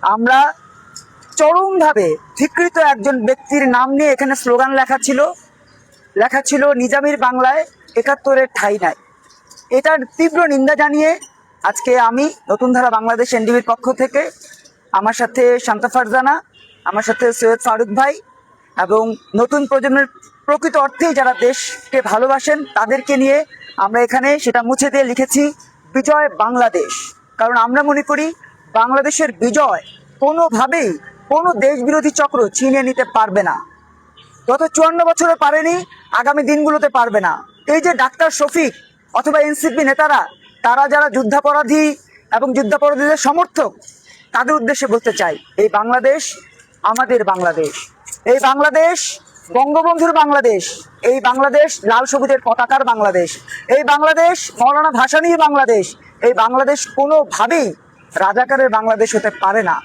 আমরা চরমভাবে ধিকৃত একজন ব্যক্তির নাম নিয়ে এখানে স্লোগান লেখা ছিল নিজামীর বাংলায় ৭১-এর ঠাঁই নাই। এটার তীব্র নিন্দা জানিয়ে আজকে আমি নতুন ধারা বাংলাদেশ এনডিবির পক্ষ থেকে আমার সাথে শান্তা ফারজানা, আমার সাথে সৈয়দ ফারুক ভাই এবং নতুন প্রজন্মের প্রকৃত অর্থেই যারা দেশকে ভালোবাসেন তাদেরকে নিয়ে আমরা এখানে সেটা মুছে দিয়ে লিখেছি বিজয় বাংলাদেশ। কারণ আমরা মনে করি বাংলাদেশের বিজয় কোনোভাবেই কোনো দেশ বিরোধী চক্র ছিনিয়ে নিতে পারবে না। গত ৫৪ বছরে পারেনি, আগামী দিনগুলোতে পারবে না। এই যে ডাক্তার শফিক অথবা এনসিপি নেতারা, তারা যারা যুদ্ধাপরাধী এবং যুদ্ধাপরাধীদের সমর্থক, তাদের উদ্দেশ্যে বলতে চাই, এই বাংলাদেশ আমাদের বাংলাদেশ, এই বাংলাদেশ বঙ্গবন্ধুর বাংলাদেশ, এই বাংলাদেশ লাল সবুজের পতাকার বাংলাদেশ, এই বাংলাদেশ মৌলানা ভাসানীর বাংলাদেশ, এই বাংলাদেশ কোনোভাবেই রাজাকারের বাংলাদেশ হতে পারে না।